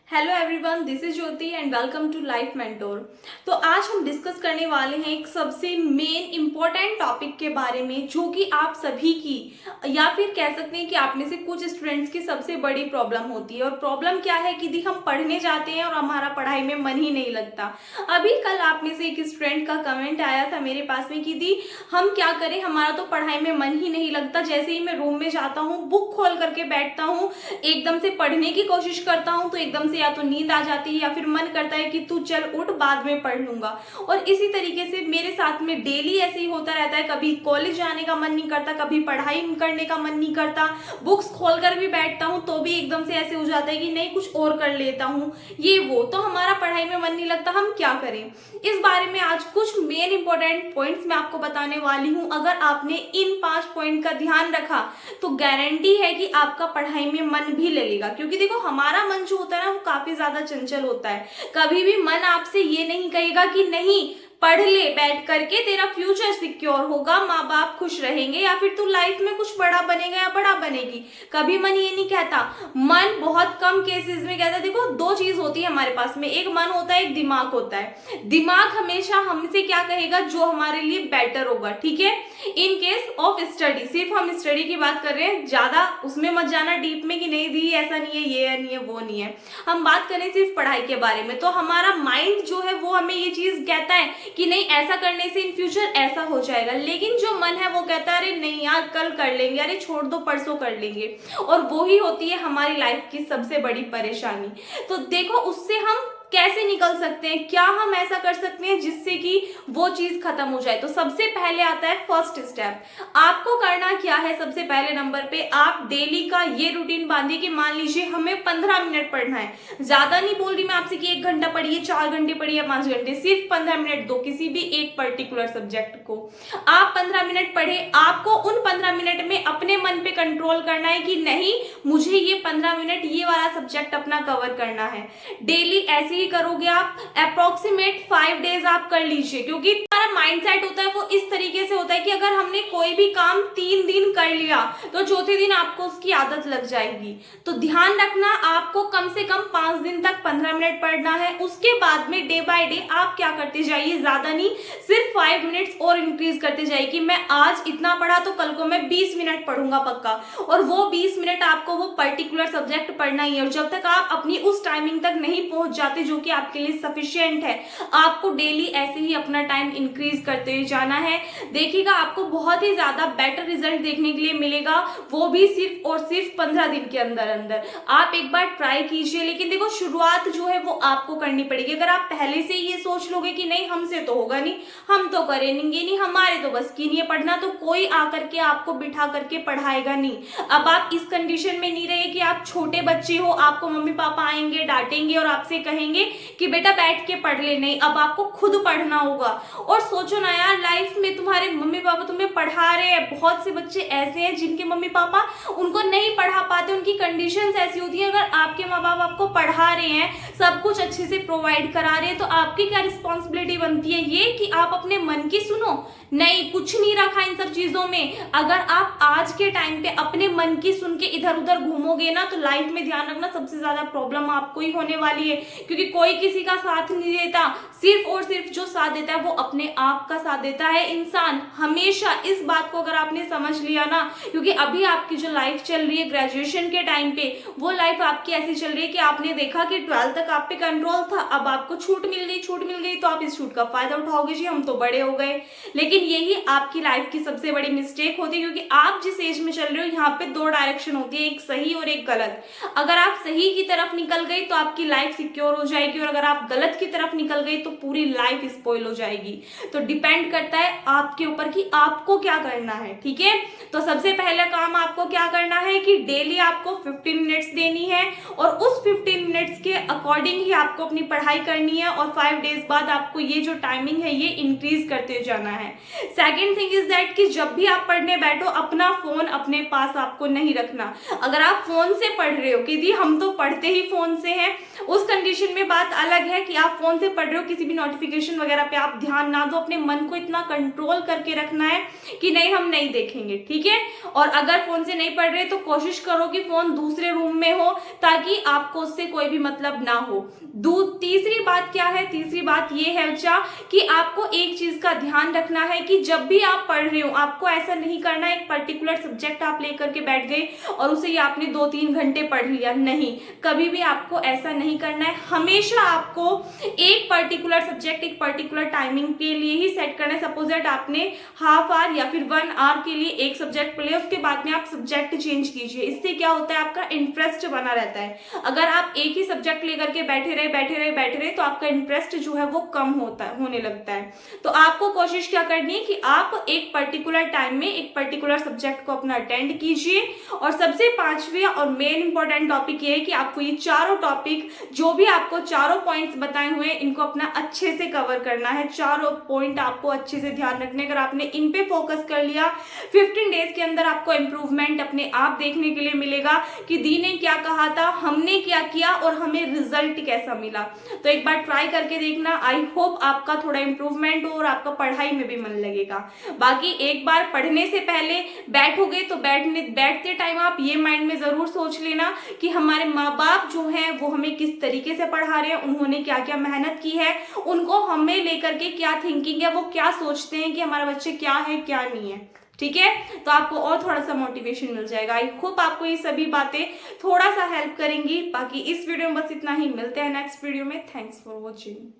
Hello everyone, this is Jyoti and welcome to Life Mentor. तो आज हम डिस्कस करने वाले हैं एक सबसे मेन इंपॉर्टेंट टॉपिक के बारे में, जो कि आप सभी की या फिर कह सकते हैं कि आप में से कुछ स्टूडेंट्स की सबसे बड़ी प्रॉब्लम होती है। और प्रॉब्लम क्या है कि दी हम पढ़ने जाते हैं और हमारा पढ़ाई में मन ही नहीं लगता। अभी कल आप में से एक स्टूडेंट का कमेंट आया था मेरे पास में कि दी हम क्या करें, हमारा तो पढ़ाई में मन ही नहीं लगता। जैसे ही मैं रूम में जाता हूँ, बुक खोल करके बैठता हूँ, एकदम से पढ़ने की कोशिश करता हूँ तो एकदम से या तो नींद आ जाती है या फिर मन करता है कि तू चल उठ, बाद में पढ़ लूंगा। और इसी तरीके से मेरे साथ में डेली ऐसे ही होता रहता है। कभी कॉलेज जाने का मन नहीं करता, कभी पढ़ाई करने का मन नहीं करता, बुक्स खोलकर भी बैठता हूँ तो भी एकदम से ऐसे हो जाता है कि नहीं कुछ और कर लेता हूँ, ये वो। तो हमारा पढ़ाई में मन नहीं लगता, हम क्या करें? इस बारे में आज कुछ मेन इंपॉर्टेंट पॉइंट्स मैं आपको बताने वाली हूँ। अगर आपने इन 5 पॉइंट का ध्यान रखा तो गारंटी है कि आपका पढ़ाई में मन भी लगेगा। क्योंकि देखो, हमारा मन जो होता है ना, वो काफी ज्यादा चंचल होता है। कभी भी मन आपसे ये नहीं कहेगा कि नहीं पढ़ ले बैठ करके, तेरा फ्यूचर सिक्योर होगा, माँ बाप खुश रहेंगे, या फिर तू लाइफ में कुछ बड़ा बनेगा या बड़ा बनेगी। कभी मन ये नहीं कहता। मन बहुत कम केसेस में कहता है। देखो, दो चीज होती है हमारे पास में, एक मन होता है, एक दिमाग होता है। दिमाग हमेशा हमसे क्या कहेगा, जो हमारे लिए बेटर होगा। ठीक है, इन केस ऑफ स्टडी, सिर्फ हम स्टडी की बात कर रहे हैं, ज्यादा उसमें मत जाना डीप में कि नहीं दी ऐसा नहीं है, ये नहीं है, वो नहीं है। हम बात करें सिर्फ पढ़ाई के बारे में, तो हमारा माइंड जो है वो हमें ये चीज कहता है कि नहीं ऐसा करने से इन फ्यूचर ऐसा हो जाएगा। लेकिन जो मन है वो कहता है अरे नहीं यार कल कर लेंगे, अरे छोड़ दो परसों कर लेंगे। और वो ही होती है हमारी लाइफ की सबसे बड़ी परेशानी। तो देखो, उससे हम कैसे निकल सकते हैं, क्या हम ऐसा कर सकते हैं जिससे कि वो चीज खत्म हो जाए। तो सबसे पहले आता है फर्स्ट स्टेप। आपको करना क्या है, सबसे पहले नंबर पे आप डेली का ये रूटीन बांधिए कि मान लीजिए हमें 15 मिनट पढ़ना है। ज्यादा नहीं बोल रही मैं आपसे कि 1 घंटा पढ़िए, 4 घंटे पढ़िए, 5 घंटे, सिर्फ 15 मिनट दो किसी भी एक पर्टिकुलर सब्जेक्ट को। आप 15 मिनट पढ़े। आपको उन 15 मिनट में अपने मन पे कंट्रोल करना है कि नहीं मुझे ये 15 मिनट ये वाला सब्जेक्ट अपना कवर करना है। डेली ऐसे ही करोगे आप, अप्रोक्सीमेट 5 डेज आप कर लीजिए। क्योंकि हमारा माइंडसेट होता है वो इस तरीके से होता है कि अगर हमने कोई भी काम 3 दिन कर लिया तो चौथे दिन आपको उसकी आदत लग जाएगी। तो ध्यान रखना, आपको कम से कम 5 दिन तक 15 मिनट पढ़ना है। उसके बाद में डे बाय डे आप क्या करते जाइए, ज्यादा नहीं, सिर्फ 5 मिनट्स और इंक्रीज करते जाइए कि मैं आज इतना पढ़ा तो कल को मैं 20 मिनट पढ़ूंगा पक्का। और वो 20 मिनट आपको वो पर्टिकुलर सब्जेक्ट पढ़ना ही है। और जब तक आप अपनी उस टाइमिंग तक नहीं पहुंच जाते जो कि आपके लिए सफिशिएंट है, आपको डेली ऐसे ही अपना टाइम इंक्रीज करते हुए जाना है। देखिएगा, आपको बहुत ही ज्यादा बेटर रिजल्ट देखने के लिए मिलेगा, वो भी सिर्फ और सिर्फ 15 दिन के अंदर अंदर। आप एक बार ट्राई कीजिए। लेकिन देखो, शुरुआत जो है वो आपको करनी पड़ेगी। अगर आप पहले से ये सोच लोगे कि नहीं हमसे तो होगा नहीं, हम तो करेंगे नहीं, हमारे तो बस की नहीं है पढ़ना, तो कोई आकर के आपको बिठा करके पढ़ाएगा नहीं। अब आप इस कंडीशन में नहीं रहे कि आप छोटे बच्चे हो, आपको मम्मी पापा आएंगे डांटेंगे और आपसे कहेंगे कि बेटा बैठ के पढ़ ले। नहीं, अब आपको खुद पढ़ना होगा। और सोचो ना यार, लाइफ में तुम्हारे मम्मी पापा तुम्हें पढ़ा रहे हैं। बहुत से बच्चे ऐसे हैं जिनके मम्मी पापा उनको नहीं पढ़ा पाते, उनकी कंडीशंस ऐसी होती है। अगर आपके माँ बाप आपको पढ़ा रहे हैं, सब कुछ अच्छे से प्रोवाइड करा रहे हैं, तो आपकी क्या रिस्पॉन्सिबिलिटी बनती है ये कि आप अपने मन की सुनो। नहीं, कुछ नहीं रखा इन सब चीजों में। अगर आप आज के टाइम पे अपने मन की सुन के इधर उधर घूमोगे ना, तो लाइफ में ध्यान रखना सबसे ज्यादा प्रॉब्लम आपको ही होने वाली है। क्योंकि कोई किसी का साथ नहीं देता, सिर्फ और सिर्फ जो साथ देता है वो अपने आप का साथ देता है इंसान हमेशा। इस बात को अगर आपने समझ लिया ना, क्योंकि अभी आपकी जो लाइफ चल रही है ग्रेजुएशन के टाइम पे, वो लाइफ आपकी ऐसी चल रही है कि आपने देखा कि 12 तक आप पे कंट्रोल था, अब आपको छूट मिल गई तो आप इस छूट का फायदा उठाओगे जी हम तो बड़े हो गए। लेकिन यही आपकी लाइफ की सबसे बड़ी मिस्टेक होती है। क्योंकि आप जिस एज में चल रहे हो, यहाँ पे 2 डायरेक्शन होती है, एक सही और एक गलत। अगर आप सही की तरफ निकल गई तो आपकी लाइफ सिक्योर हो जाएगी, और अगर आप गलत की तरफ निकल गई तो पूरी लाइफ स्पॉइल हो जाएगी। तो डिपेंड करता है आपके ऊपर कि आपको क्या करना है। ठीक है, तो सबसे पहला काम आपको क्या करना है कि डेली आपको 15 मिनट्स देनी है, और उस 15 मिनट्स के अकॉर्डिंग ही आपको अपनी पढ़ाई करनी है। और 5 डेज बाद आपको ये जो टाइमिंग है ये इंक्रीज करते जाना है। सेकेंड थिंग इज दैट कि जब भी आप पढ़ने बैठो, अपना फोन अपने पास आपको नहीं रखना। अगर आप फोन से पढ़ रहे हो कि दी हम तो पढ़ते ही फोन से हैं, उस कंडीशन में बात अलग है कि आप फोन से पढ़ रहे हो, किसी भी नोटिफिकेशन वगैरह पे आप ध्यान ना दो। अपने मन को इतना कंट्रोल करके रखना है कि नहीं हम नहीं देखेंगे। ठीक है, और अगर फोन से नहीं पढ़ रहे तो कोशिश करो कि फोन दूसरे रूम में हो, ताकि आपको उससे कोई भी मतलब डिस्टर्ब ना हो। तीसरी बात क्या है? तीसरी बात ये है बच्चा कि आपको एक चीज का ध्यान रखना है कि जब भी आप पढ़ रहे हो आपको ऐसा नहीं करना है एक पर्टिकुलर सब्जेक्ट आप लेकर के बैठ गए और उसे ही आपने 2-3 घंटे पढ़ लिया। नहीं, कभी भी आपको ऐसा नहीं करना है। हमेशा आपको एक पर्टिकुलर सब्जेक्ट एक पर्टिकुलर टाइमिंग के लिए ही सेट करना है। सपोज दैट आपने हाफ आवर या फिर 1 आवर के लिए एक सब्जेक्ट पढ़ लिया, उसके बाद में आप सब्जेक्ट चेंज कीजिए। इससे क्या होता है, आपका इंटरेस्ट बना रहता है। अगर आप एक ही सब्जेक्ट लेकर के बैठे रहे तो आपका इंटरेस्ट जो है वो कम होने लगता है। तो आपको कोशिश क्या करनी है कि आप एक पर्टिकुलर टाइम में एक पर्टिकुलर सब्जेक्ट को अपना अटेंड कीजिए। और सबसे पांचवी और मेन इंपॉर्टेंट टॉपिक ये है कि आपको ये चारों टॉपिक जो भी आपको चारों पॉइंट्स बताए हुए हैं इनको अपना अच्छे से कवर करना है। चारों पॉइंट आपको अच्छे से ध्यान रखने, अगर आपने इन पे फोकस कर लिया 15 डेज के अंदर आपको इंप्रूवमेंट अपने आप देखने के लिए मिलेगा कि दी ने क्या कहा था, हमने क्या किया और हमें रिजल्ट कैसा मिला। तो एक बार ट्राई करके देखना। आई होप आपका थोड़ा इंप्रूवमेंट हो और आपका पढ़ाई में भी मन लगेगा। बाकी एक बार पढ़ने से पहले बैठोगे तो बैठते टाइम आप ये माइंड में जरूर सोच लेना कि हमारे माँ बाप जो हैं वो हमें किस तरीके से पढ़ा रहे हैं, उन्होंने क्या क्या मेहनत की है, उनको हमें लेकर के क्या थिंकिंग है, वो क्या सोचते हैं कि हमारा बच्चे क्या है क्या नहीं है। ठीक है, तो आपको और थोड़ा सा मोटिवेशन मिल जाएगा। आई होप आपको ये सभी बातें थोड़ा सा हेल्प करेंगी। बाकी इस वीडियो में बस इतना ही, मिलते हैं नेक्स्ट वीडियो में। Thanks for watching.